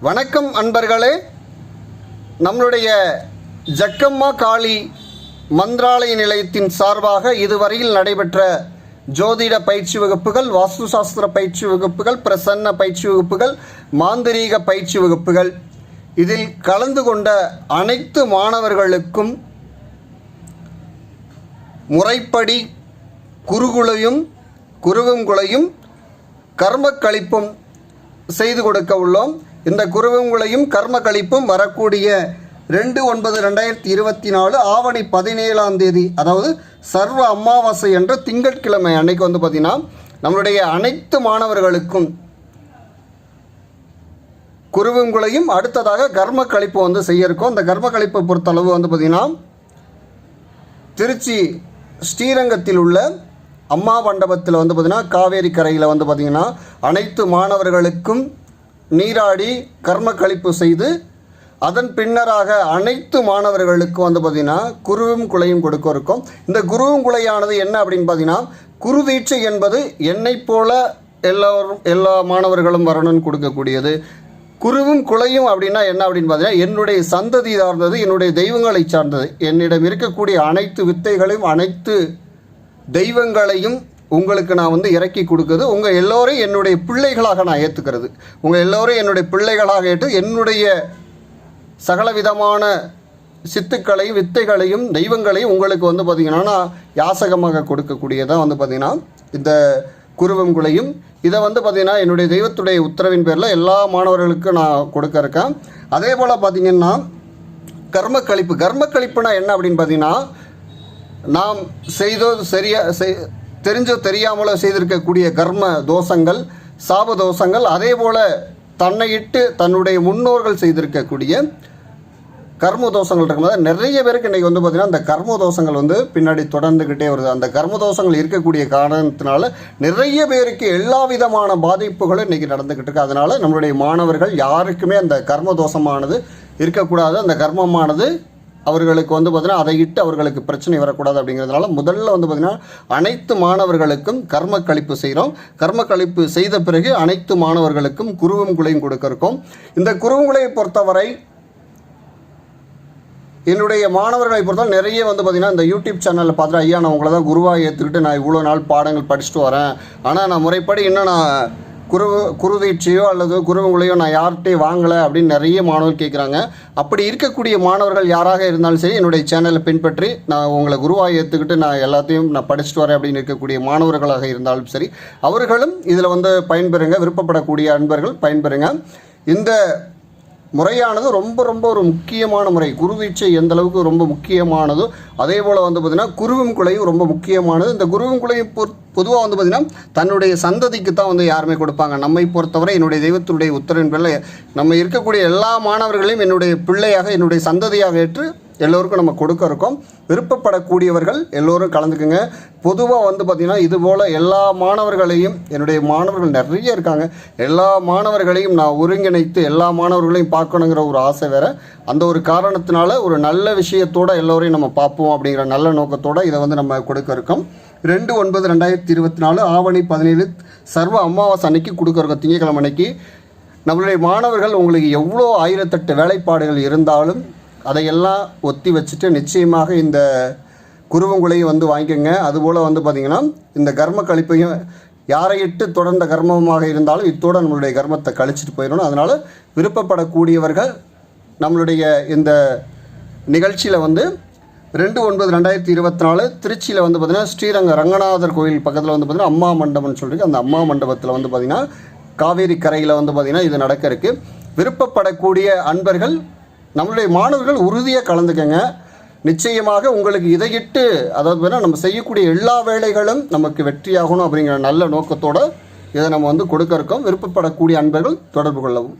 வணக்கம் அன்பர்களே. நம்முடைய ஜக்கம்மா காளி மந்திராலய நிலையத்தின் சார்பாக இதுவரையில் நடைபெற்ற ஜோதிட பயிற்சி வகுப்புகள், வாஸ்து சாஸ்திர பயிற்சி வகுப்புகள், பிரசன்ன பயிற்சி வகுப்புகள், மாந்திரீக பயிற்சி வகுப்புகள், இதில் கலந்து கொண்ட அனைத்து மாணவர்களுக்கும் முறைப்படி குருவங்குளையும் கர்ம கழிப்பும் செய்து கொடுக்க உள்ளோம். இந்த குருவங்குளையும் கர்ம கழிப்பும் வரக்கூடிய 2/9/2024 ஆவணி 17ஆம் தேதி, அதாவது சர்வ அமாவாசை என்ற திங்கட்கிழமை அன்னைக்கு பார்த்திங்கன்னா நம்மளுடைய அனைத்து மாணவர்களுக்கும் குருவங்குளையும் அடுத்ததாக கர்ம கழிப்பு செய்ய இருக்கோம். இந்த கர்ம கழிப்பை பொறுத்தளவு பார்த்திங்கன்னா திருச்சி ஸ்ரீரங்கத்தில் உள்ள அம்மா மண்டபத்தில் பார்த்திங்கன்னா காவேரி கரையில் பார்த்திங்கன்னா அனைத்து மாணவர்களுக்கும் நீராடி கர்ம கழிப்பு செய்து அதன் பின்னராக அனைத்து மாணவர்களுக்கும் பார்த்திங்கன்னா குருவும் குலையும் கொடுக்க இருக்கும். இந்த குருவும் குலையானது என்ன அப்படின்னு பார்த்தீங்கன்னா, குரு தீட்சை என்பது என்னை போல எல்லா மாணவர்களும் வரணும்னு கொடுக்கக்கூடியது. குருவும் குலையும் அப்படின்னா என்ன அப்படின்னு பார்த்தீங்கன்னா, என்னுடைய சந்ததி சார்ந்தது, என்னுடைய தெய்வங்களை சார்ந்தது. என்னிடம் இருக்கக்கூடிய அனைத்து வித்தைகளையும் அனைத்து தெய்வங்களையும் உங்களுக்கு நான் இறக்கி கொடுக்குறது. உங்கள் எல்லோரையும் என்னுடைய பிள்ளைகளாக நான் ஏற்றுக்கிறது. உங்கள் எல்லோரையும் என்னுடைய பிள்ளைகளாக ஏற்று என்னுடைய சகல விதமான சித்துக்களையும் வித்தைகளையும் தெய்வங்களையும் உங்களுக்கு பார்த்திங்கன்னா யாசகமாக கொடுக்கக்கூடியதான் பார்த்திங்கன்னா இந்த குருவங்குளையும். இதை பார்த்திங்கன்னா என்னுடைய தெய்வத்துடைய உத்தரவின் பேரில் எல்லா மாணவர்களுக்கும் நான் கொடுக்க இருக்கேன். அதே போல் பார்த்திங்கன்னா கர்ம கழிப்புனா என்ன அப்படின்னு பார்த்திங்கன்னா, நாம் செய்தோ தெரிஞ்சோ தெரியாமலோ செய்திருக்கக்கூடிய கர்ம தோஷங்கள், சாப தோஷங்கள், அதே போல் தன்னையிட்டு தன்னுடைய முன்னோர்கள் செய்திருக்கக்கூடிய கர்ம தோஷங்கள் இருக்கும்போது நிறைய பேருக்கு இன்றைக்கி பார்த்திங்கன்னா அந்த கர்ம தோஷங்கள் பின்னாடி தொடர்ந்துக்கிட்டே வருது. அந்த கர்ம தோஷங்கள் இருக்கக்கூடிய காரணத்தினால நிறைய பேருக்கு எல்லா விதமான பாதிப்புகளும் இன்றைக்கி நடந்துக்கிட்டு இருக்கு. அதனால் நம்மளுடைய மாணவர்கள் யாருக்குமே அந்த கர்ம தோஷமானது இருக்கக்கூடாது. அந்த கர்மமானது அவர்களுக்கு பார்த்திங்கன்னா அதை இட்டு அவர்களுக்கு பிரச்சனை வரக்கூடாது. அப்படிங்கிறதுனால முதல்ல பார்த்திங்கன்னா அனைத்து மாணவர்களுக்கும் கர்ம கழிப்பு செய்கிறோம். கர்ம கழிப்பு செய்த பிறகு அனைத்து மாணவர்களுக்கும் குருவங்குளையும் கொடுக்க இருக்கோம். இந்த குருவங்குளையை பொறுத்தவரை என்னுடைய மாணவர்களை பொறுத்தவரை நிறைய பார்த்திங்கன்னா இந்த யூடியூப் சேனலில் பார்த்துட்டு, ஐயா நான் உங்களை தான் குருவாக ஏற்றுக்கிட்டு நான் இவ்வளோ நாள் பாடங்கள் படிச்சுட்டு வரேன், ஆனால் நான் முறைப்படி இன்னும் நான் குருதீட்சையோ அல்லது குருவங்குளையோ நான் யார்கிட்டையும் வாங்கலை அப்படின்னு நிறைய மாணவர்கள் கேட்குறாங்க. அப்படி இருக்கக்கூடிய மாணவர்கள் யாராக இருந்தாலும் சரி, என்னுடைய சேனலை பின்பற்றி நான் உங்களை குருவாக ஏற்றுக்கிட்டு நான் எல்லாத்தையும் நான் படிச்சுட்டு வரேன் அப்படின்னு இருக்கக்கூடிய மாணவர்களாக இருந்தாலும் சரி, அவர்களும் இதில் பயன்பெறுங்க. விருப்பப்படக்கூடிய அன்பர்கள் பயன்பெறுங்க. இந்த முறையானது ரொம்ப ரொம்ப ஒரு முக்கியமான முறை. குருதீட்சை எந்த அளவுக்கு ரொம்ப முக்கியமானதோ அதே போல் பார்த்திங்கன்னா குருவங்குளையும் ரொம்ப முக்கியமானது. இந்த குருவங்குளையும் பொதுவாக பார்த்திங்கன்னா தன்னுடைய சந்ததிக்கு தான் யாருமே கொடுப்பாங்க. நம்மை பொறுத்தவரை என்னுடைய தெய்வத்தினுடைய உத்தரவின் பேரில் நம்ம இருக்கக்கூடிய எல்லா மாணவர்களையும் என்னுடைய பிள்ளையாக என்னுடைய சந்ததியாக ஏற்று எல்லோருக்கும் நம்ம கொடுக்க இருக்கோம். விருப்பப்படக்கூடியவர்கள் எல்லோரும் கலந்துக்குங்க. பொதுவாக பார்த்திங்கன்னா இதுபோல் எல்லா மாணவர்களையும், என்னுடைய மாணவர்கள் நிறைய இருக்காங்க, எல்லா மாணவர்களையும் நான் ஒருங்கிணைத்து எல்லா மாணவர்களையும் பார்க்கணுங்கிற ஒரு ஆசை வேறு. அந்த ஒரு காரணத்தினால ஒரு நல்ல விஷயத்தோடு எல்லோரையும் நம்ம பார்ப்போம் அப்படிங்கிற நல்ல நோக்கத்தோடு இதை நம்ம கொடுக்க இருக்கோம். 2/9/2024 ஆவணி 17 சர்வ அமாவாசை அன்னைக்கு கொடுக்க இருக்கோம். திங்கட்கிழமை அன்னைக்கு நம்மளுடைய மாணவர்கள் உங்களுக்கு எவ்வளோ 1008 வேலைப்பாடுகள் இருந்தாலும் அதையெல்லாம் ஒத்தி வச்சுட்டு நிச்சயமாக இந்த குருவங்குளையும் வாங்கிக்கோங்க. அதுபோல் பார்த்திங்கன்னா இந்த கர்ம கழிப்பையும் யாரையிட்டு தொடர்ந்த கர்மமாக இருந்தாலும் இத்தோடு நம்மளுடைய கர்மத்தை கழிச்சிட்டு போயிடணும். அதனால் விருப்பப்படக்கூடியவர்கள் நம்மளுடைய இந்த நிகழ்ச்சியில் 2/9/2024 திருச்சியில் பார்த்திங்கன்னா ஸ்ரீரங்க ரங்கநாதர் கோயில் பக்கத்தில் பார்த்திங்கன்னா அம்மா மண்டபம்னு சொல்லிட்டு அந்த அம்மா மண்டபத்தில் பார்த்திங்கன்னா காவேரி கரையில் பார்த்திங்கன்னா இது நடக்க இருக்குது. விருப்பப்படக்கூடிய அன்பர்கள் நம்மளுடைய மாணவர்கள் உறுதியாக கலந்துக்கங்க. நிச்சயமாக உங்களுக்கு இதையிட்டு, அதாவது நம்ம செய்யக்கூடிய எல்லா வேலைகளும் நமக்கு வெற்றியாகணும் அப்படிங்கிற நல்ல நோக்கத்தோடு இதை நம்ம கொடுக்க இருக்கோம். விருப்பப்படக்கூடிய அன்பர்கள் தொடர்பு கொள்ளவும்.